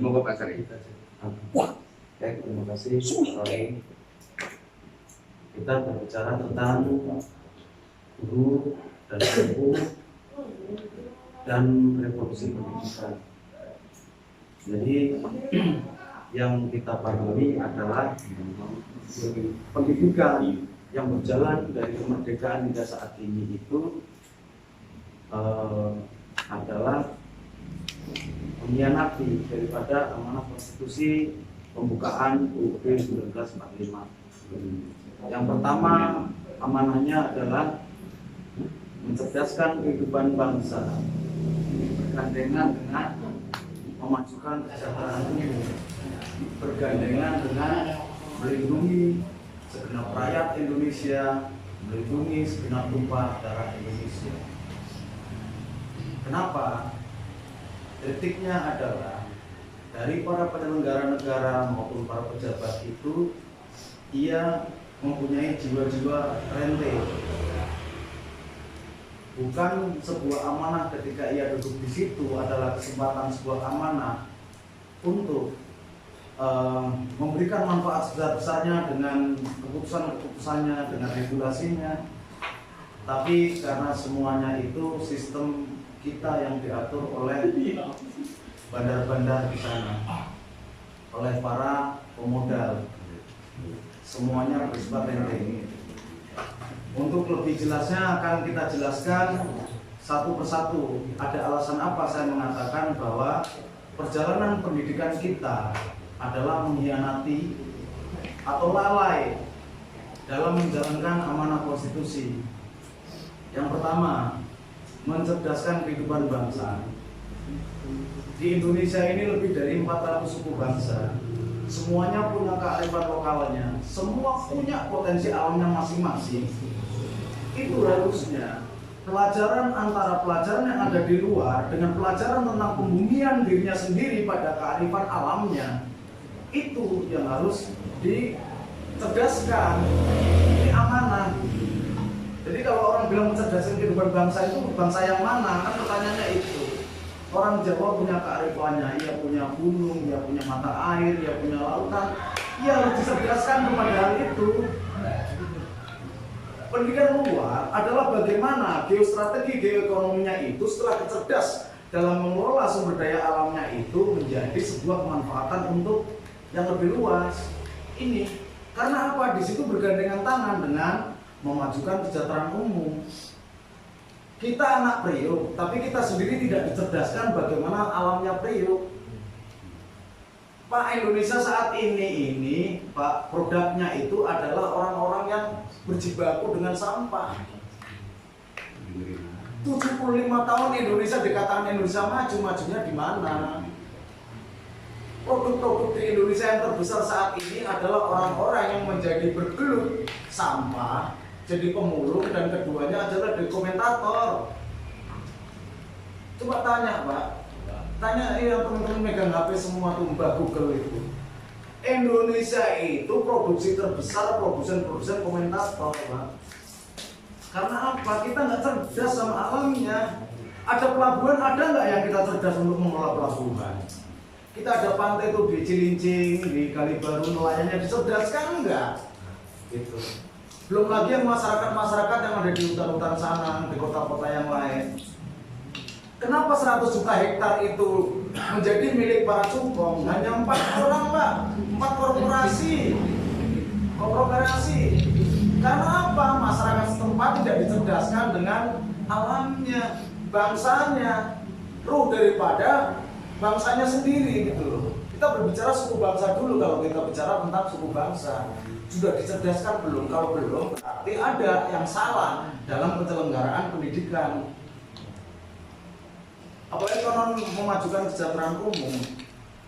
Monggo Pak Sari. Oke, terima kasih. Kita berbicara tentang guru dan guru dan revolusi pendidikan. Jadi yang kita pahami adalah pendidikan yang berjalan dari kemerdekaan hingga saat ini itu adalah mengkhianati daripada amanah konstitusi pembukaan UUD 1945. Yang pertama amanahnya adalah mencerdaskan kehidupan bangsa bergandengan dengan memajukan kesejahteraan umum, bergandengan dengan melindungi segenap rakyat Indonesia, melindungi segenap tumpah darah Indonesia. Kenapa? Kritiknya adalah dari para penyelenggara negara maupun para pejabat itu ia mempunyai jiwa-jiwa rente. Bukan sebuah amanah ketika ia duduk di situ adalah kesempatan sebuah amanah untuk memberikan manfaat sebesar-besarnya dengan keputusan-keputusannya, dengan regulasinya. Tapi karena semuanya itu sistem kita yang diatur oleh bandar-bandar di sana, oleh para pemodal, semuanya bersifat rente. Untuk lebih jelasnya akan kita jelaskan satu persatu. Ada alasan apa saya mengatakan bahwa perjalanan pendidikan kita adalah mengkhianati atau lalai dalam menjalankan amanah konstitusi. Yang pertama, mencerdaskan kehidupan bangsa. Di Indonesia ini lebih dari 400 suku bangsa. Semuanya punya kearifan lokalnya, semua punya potensi alamnya masing-masing. Itu harusnya pelajaran antara pelajaran yang ada di luar dengan pelajaran tentang pembumian dirinya sendiri pada kearifan alamnya, itu yang harus dicerdaskan. Ini amanah. Jadi kalau orang bilang mencerdaskan kehidupan bangsa itu bangsa yang mana? Kan pertanyaannya itu. Orang Jawa punya kearifannya, ia punya gunung, ia punya mata air, ia punya lautan. Ia harus dicerdaskan kepada hal itu. Pendidikan luar adalah bagaimana geostrategi geoekonominya itu setelah cerdas dalam mengelola sumber daya alamnya itu menjadi sebuah kemanfaatan untuk yang lebih luas. Ini karena apa? Di situ bergandengan tangan dengan memajukan kesejahteraan umum. Kita anak Priok, tapi kita sendiri tidak dicerdaskan bagaimana alamnya Priok. Pak, Indonesia saat ini Pak, produknya itu adalah orang-orang yang berjibaku dengan sampah. 75 tahun Indonesia dikatakan Indonesia maju, majunya di mana? Produk-produk di Indonesia yang terbesar saat ini adalah orang-orang yang menjadi bergelut sampah, jadi pemulung, dan keduanya adalah dokumentator. Coba tanya Pak, tanya yang teman-teman megang HP semua tuh Mbak Google itu. Indonesia itu produksi terbesar, produsen komentator Pak. Karena apa? Kita nggak cerdas sama alamnya. Ada pelabuhan, ada nggak yang kita cerdas untuk mengelola pelabuhan? Kita ada pantai tuh di Cilincing, di Kalibaru, nelayannya dicerdaskan enggak? Gitu. Belum lagi yang masyarakat yang ada di hutan-hutan sana, di kota-kota yang lain. Kenapa 100 juta hektar itu menjadi milik para cukong? Hanya 4 orang Pak, 4 korporasi. Karena apa? Masyarakat setempat tidak dicerdaskan dengan alamnya, bangsanya, ruh daripada bangsanya sendiri gitu loh. Kita berbicara suku bangsa dulu kalau kita bicara tentang suku bangsa. Sudah dicerdaskan belum? Kalau belum, berarti ada yang salah dalam penyelenggaraan pendidikan. Apalagi kalau memajukan kesejahteraan umum.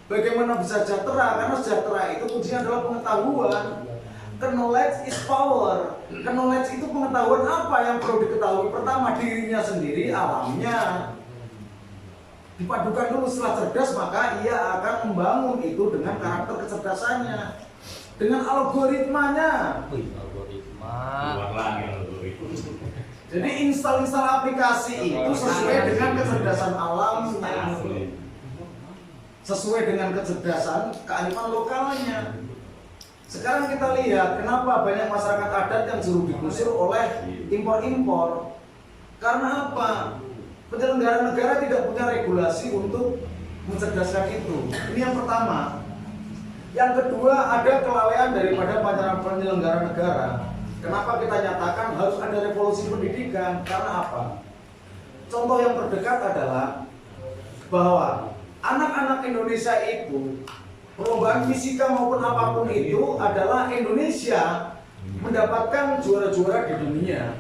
Bagaimana bisa sejahtera? Karena sejahtera itu kuncinya adalah pengetahuan. Knowledge is power. Knowledge itu pengetahuan apa yang perlu diketahui? Pertama dirinya sendiri, alamnya. Dipadukan dulu, setelah cerdas maka ia akan membangun itu dengan karakter kecerdasannya, dengan algoritmanya. Jadi install aplikasi itu sesuai dengan kecerdasan alamnya. sesuai dengan kecerdasan kearifan lokalnya. Sekarang kita lihat kenapa banyak masyarakat adat yang justru digusur oleh impor-impor. Karena apa? Penyelenggara negara tidak punya regulasi untuk mencerdaskan itu. Ini yang pertama. Yang kedua, ada kelalaian daripada penyelenggara negara. Kenapa kita nyatakan harus ada revolusi pendidikan? Karena apa? Contoh yang terdekat adalah bahwa anak-anak Indonesia itu, perlombaan fisika maupun apapun itu adalah Indonesia mendapatkan juara-juara di dunia.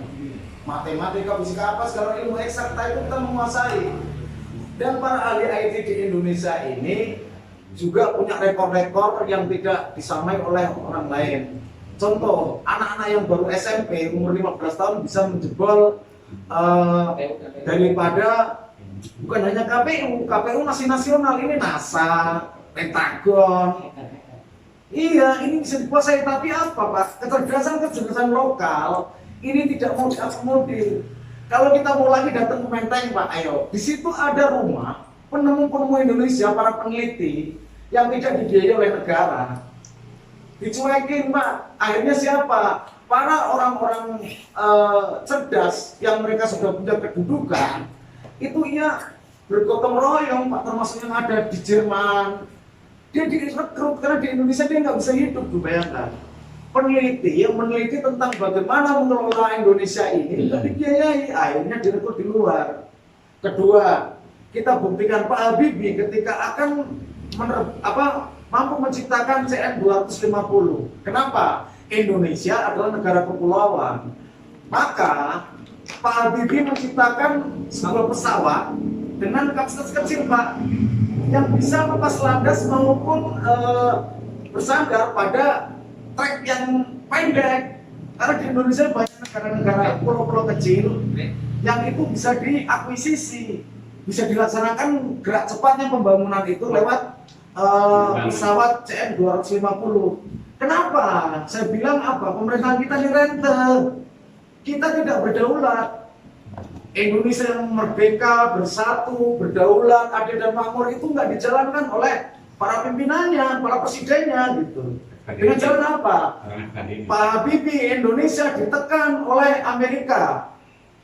Matematika, fisika, apa segala ilmu eksakta itu kita menguasai. Dan para ahli IT di Indonesia ini juga punya rekor-rekor yang tidak disamai oleh orang lain. Contoh, anak-anak yang baru SMP umur 15 tahun bisa menjebol daripada bukan hanya KPU masih nasional, ini NASA, Pentagon. Iya, ini bisa dikuasai, tapi apa Pak? Kecerdasan lokal ini tidak mau diakomodir. Kalau kita mau lagi datang ke Menteng Pak, ayo. Di situ ada rumah penemu-penemu Indonesia, para peneliti yang tidak dibiayai oleh negara. Dicuekin Pak. Akhirnya siapa? Para orang-orang cerdas yang mereka sudah punya kedudukan itu ya bergotong royong Pak, termasuk yang ada di Jerman. Dia direkrut karena di Indonesia dia nggak bisa hidup, tuh bayangkan. Peneliti yang meneliti tentang bagaimana mengelola Indonesia ini nggak dibiayai, akhirnya direkrut di luar. Kedua, kita buktikan Pak Habibie ketika akan mampu menciptakan CN 250. Kenapa? Indonesia adalah negara kepulauan. Maka Pak Habibie menciptakan sebuah pesawat dengan kapasitas kecil Pak, yang bisa lepas landas maupun bersandar pada trek yang pendek. Karena di Indonesia banyak negara-negara pulau-pulau kecil yang itu bisa diakuisisi, bisa dilaksanakan gerak cepatnya pembangunan itu lewat pesawat CN 250. Kenapa? Saya bilang apa? Pemerintahan kita dirente. Kita tidak berdaulat. Indonesia yang merdeka, bersatu, berdaulat, adil dan makmur itu nggak dijalankan oleh para pimpinannya, para presidennya gitu. Dengan jalan apa? Pak Habibie, Indonesia ditekan oleh Amerika.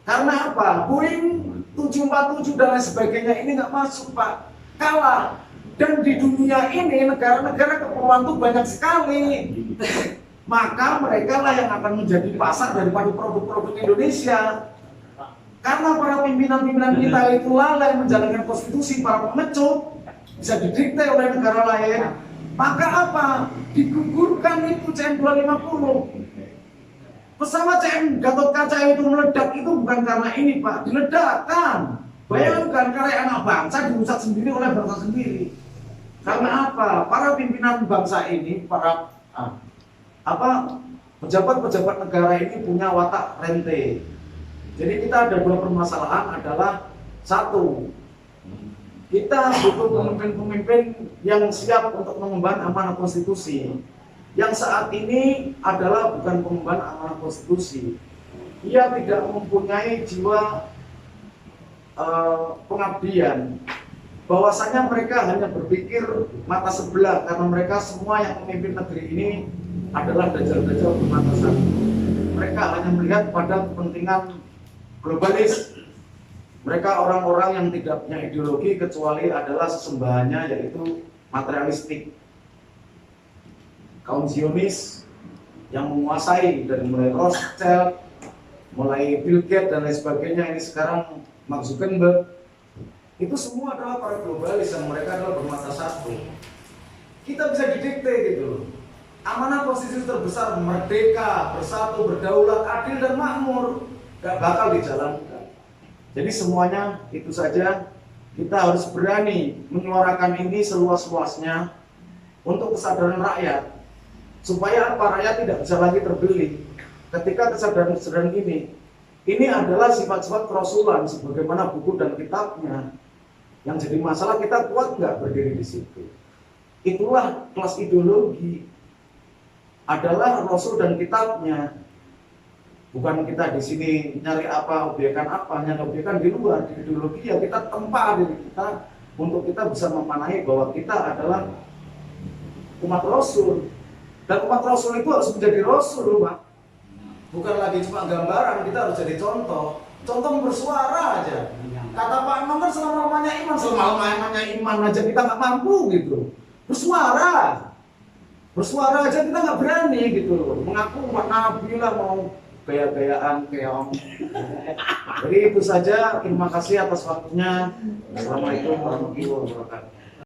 Karena apa? Boeing 747 dan lain sebagainya ini nggak masuk Pak. Kalah. Dan di dunia ini negara-negara kepulauan itu banyak sekali. Maka mereka lah yang akan menjadi pasar daripada produk-produk Indonesia. Karena para pimpinan-pimpinan kita itu lalai menjalankan konstitusi, para pemecut bisa didikte oleh negara lain. Maka apa? Digugurkan itu CN 250. Pesawat CN Gatot Kaca itu meledak itu bukan karena ini Pak, diledakkan. Bayangkan karya anak bangsa dirusak sendiri oleh bangsa sendiri. Karena apa? Para pimpinan bangsa ini, para pejabat-pejabat negara ini punya watak rente. Jadi kita ada dua permasalahan adalah satu, kita butuh pemimpin-pemimpin yang siap untuk mengemban amanah konstitusi. Yang saat ini adalah bukan pengemban amanah konstitusi. Ia tidak mempunyai jiwa pengabdian. Bahwasanya mereka hanya berpikir mata sebelah karena mereka semua yang memimpin negeri ini adalah dajjal-dajjal bermata satu. Mereka hanya melihat pada kepentingan globalis. Mereka orang-orang yang tidak punya ideologi kecuali adalah sesembahannya yaitu materialistik. Kaum Zionis yang menguasai dari mulai Rothschild, mulai Bill Gates dan lain sebagainya, ini sekarang Mark Zuckerberg, itu semua adalah para globalis yang mereka adalah bermata satu. Kita bisa didikte gitu. Amanah konstitusi terbesar merdeka, bersatu, berdaulat, adil dan makmur gak bakal dijalankan. Jadi semuanya itu saja, kita harus berani menyuarakan ini seluas-luasnya untuk kesadaran rakyat, supaya apa? Rakyat tidak bisa lagi terbeli. Ketika kesadaran ini adalah sifat-sifat kerasulan sebagaimana buku dan kitabnya. Yang jadi masalah, kita kuat nggak berdiri di situ. Itulah kelas ideologi, adalah Rasul dan kitabnya. Bukan kita di sini nyari apa, obyekan apa, nyari obyekan di luar. Di ideologi ya kita tempa diri kita untuk kita bisa memanai bahwa kita adalah umat Rasul. Dan umat Rasul itu harus menjadi Rasul, Pak. Bukan lagi cuma gambaran, kita harus jadi contoh. Contoh bersuara aja. Kata Pak Imam kan selama-lamanya iman aja kita nggak mampu gitu. Bersuara aja kita nggak berani gitu. Mengaku umat Nabi lah, mau gaya-gayaan keong. Jadi itu saja. Terima kasih atas waktunya. Assalamualaikum warahmatullahi wabarakatuh.